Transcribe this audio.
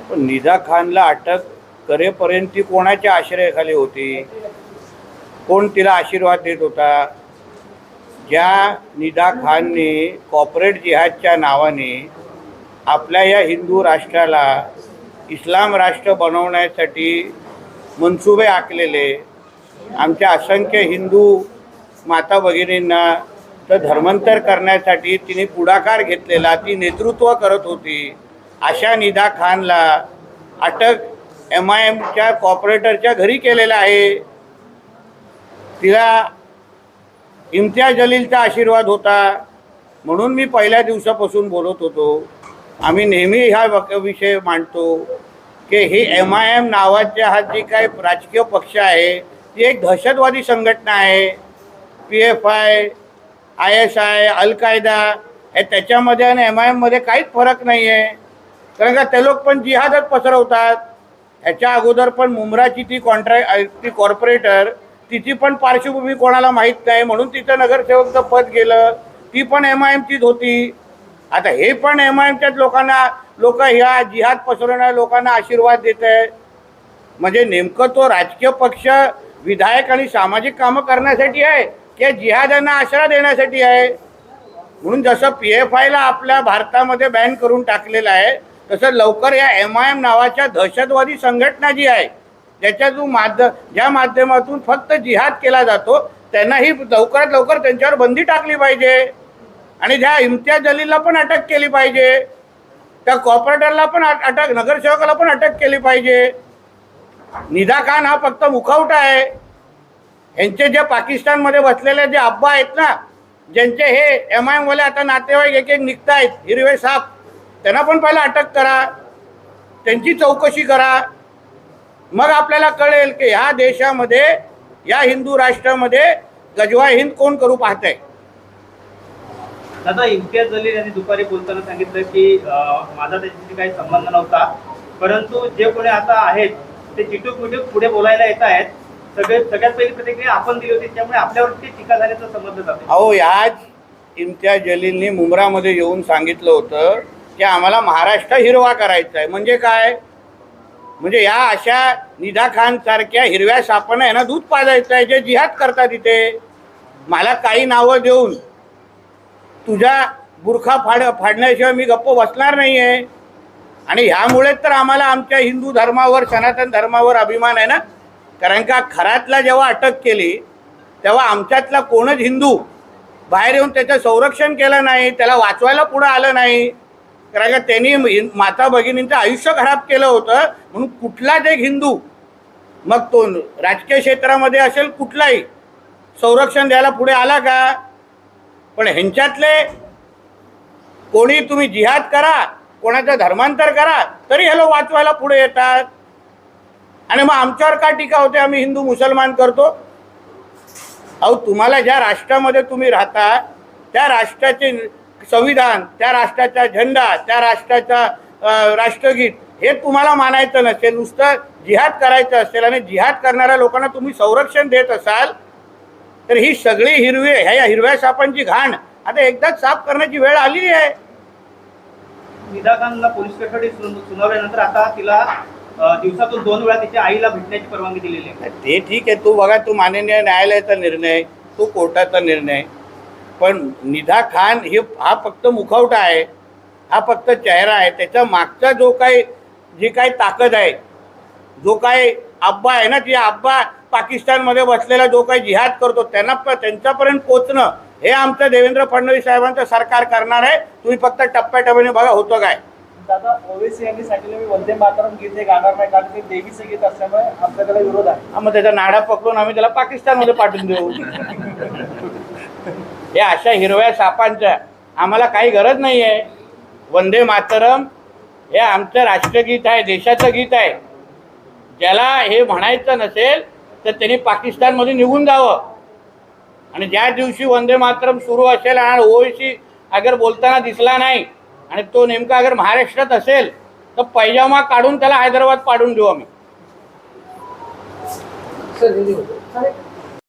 पण निदा खानला अटक करेपर्यंत ती कोणाच्या आश्रयाखाली होती? कोण तिला आशीर्वाद देत होता? ज्या निदा खानने कॉर्पोरेट जिहादच्या नावाने आपल्या या हिंदू राष्ट्राला इस्लाम राष्ट्र बनवण्यासाठी मनसुबे आखलेले, आमच्या असंख्य हिंदू माता भगिनींना तर धर्मांतर करण्यासाठी तिने पुढाकार घेतलेला, ती नेतृत्व करत होती, अशा निदा खानला अटक MIMच्या कॉर्पोरेटरच्या घरी केलेला आहे. तिला इम्तियाज जलीलचा आशीर्वाद होता म्हणून मी पहिल्या दिवसापासून बोलत होतो. आम्ही नेहमी हा विषय मांडतो की ही MIM नावाच्या हा जी काही राजकीय पक्ष आहे ती एक दहशतवादी संघटना आहे. PFI, ISI, अल-कायदा हे त्याच्यामध्ये आणि MIMमध्ये काहीच फरक नाही आहे. कारण का ते लोक पण जिहादच पसरवतात. ह्याच्या अगोदर पण मुंब्राची ती कॉर्पोरेटर, तिची पण पार्श्वभूमी कोणाला माहीत नाही म्हणून तिचं नगरसेवकचं पद गेलं. ती पण MIMचीच होती. आता हे पण MIMच्याच लोक ह्या जिहाद पसरवणाऱ्या लोकांना आशीर्वाद देत आहे. म्हणजे नेमकं तो राजकीय पक्ष विधायक आणि सामाजिक कामं करण्यासाठी आहे की जिहाद्यांना आश्रय देण्यासाठी आहे? म्हणून जसं PFIला आपल्या भारतामध्ये बॅन करून टाकलेलं आहे, तसं लवकर या MIM नावाच्या दहशतवादी संघटना जी आहे ज्या माध्यमातून फक्त जिहाद केला जातो त्यांनाही लवकरात लवकर त्यांच्यावर बंदी टाकली पाहिजे. आणि ज्या इम्तियाज जलीलला पण अटक केली पाहिजे, त्या कॉर्पोरेटरला पण अटक, नगरसेवकाला पण अटक केली पाहिजे. निदा खान हा फक्त मुखवटा आहे. यांचे जे पाकिस्तानमध्ये बसलेले जे अब्बा आहेत ना, ज्यांचे हे MIM वाले आता नातेवाईक एक एक निघत आहेत, हिरवे साप, त्यांना पण पहिला अटक करा, त्यांची चौकशी करा. मग आपल्याला कळेल की ह्या देशामध्ये, या हिंदू राष्ट्रामध्ये गजवा हिंद कोण करू पाहत आहे. दादा, इम्तियाज जलील यांनी दुपारी बोलताना सांगितलं की माझा त्याच्याशी काही संबंध नव्हता, परंतु जे कोणी आता आहेत ते चिटूक मिटूक पुढे बोलायला येत आहेत. सगळ्यात पहिली प्रतिक्रिया आपण दिली होती, त्यामुळे आपल्यावरती टीका झाल्याचं समजलं जातं. अहो, याच इम्तियाज जलीलनी मुंब्रामध्ये येऊन सांगितलं होतं की आम्हाला महाराष्ट्र हिरवा करायचा आहे. म्हणजे काय? म्हणजे या अशा निदा खान सारख्या हिरव्या सापांना यांना दूध पाजायचं आहे जे जिहाद करतात इथे. मला काही नावं देऊन तुझा बुरखा फाडण्याशिवाय मी गप्प बसणार नाही आहे. आणि ह्यामुळेच तर आम्हाला आमच्या हिंदू धर्मावर, सनातन धर्मावर अभिमान आहे ना. कारण का खरातला जेव्हा अटक केली तेव्हा आमच्यातला कोणच हिंदू बाहेर येऊन त्याचं संरक्षण केलं नाही, त्याला वाचवायला पुढं आलं नाही. कारण का त्यांनी माता भगिनींचं आयुष्य खराब केलं होतं. म्हणून कुठलाच एक हिंदू, मग तो राजकीय क्षेत्रामध्ये असेल कुठलाही, संरक्षण द्यायला पुढे आला का? पण ह्यांच्यातले कोणी तुम्ही जिहाद करा, कोणाचं धर्मांतर करा, तरी हे लोक वाचवायला पुढे येतात. आणि मग आमच्यावर का टीका होते आम्ही हिंदू मुसलमान करतो? अहो, तुम्हाला ज्या राष्ट्रामध्ये तुम्ही राहता त्या राष्ट्राचे संविधान, त्या राष्ट्राचा झेंडा, त्या राष्ट्राचा राष्ट्रगीत हे तुम्हाला मानायचं नसेल, नुसतं जिहाद करायचं असेल आणि जिहाद करणाऱ्या लोकांना तुम्ही संरक्षण देत असाल, तर ही सगळी ह्या हिरव्या सापांची घाण आता एकदाच साफ करण्याची वेळ आलेली आहे. निदा खानला पोलीस कोठडी सुनावल्यानंतर आता तिला दिवसातून 2 वेळा तिच्या आईला भेटण्याची परवानगी दिलेली आहे. ते ठीक आहे, तू बघा, तू माननीय न्यायालयाचा निर्णय, तो कोर्टाचा निर्णय. पण निदा खान हा फक्त मुखवटा आहे, हा फक्त चेहरा आहे. त्याच्या मागचा जी काही ताकद आहे, जो काही अब्बा आहे ना, ती अब्बा पाकिस्तानमध्ये बसलेला जो काही जिहाद करतो त्यांच्यापर्यंत पोचणं हे आमचं देवेंद्र फडणवीस साहेबांचं सरकार करणार आहे. तुम्ही फक्त टप्प्याटप्प्याने बघा होतं काय. दादा, ओवेसी यांनी सांगितलं मी वंदे मातरम गीत गाणार नाही, कारण ते देवीचं गीत असल्यामुळे आमचा त्याला विरोध आहे. मग त्याचा नाडा पकडून आम्ही त्याला पाकिस्तानमध्ये पाठवून देऊ. हे अशा हिरव्या सापांच्या आम्हाला काही गरज नाही आहे. वंदे मातरम हे आमचं राष्ट्रगीत आहे, देशाचं गीत आहे. ज्याला हे म्हणायचं नसेल तर त्यांनी पाकिस्तानमध्ये निघून जावं. आणि ज्या दिवशी वंदे मातरम सुरू असेल आणि ओवेसी अगर बोलताना दिसला नाही आणि तो नेमका अगर महाराष्ट्रात असेल तर पैजामा काढून त्याला हैदराबाद पाडून देऊ आम्ही.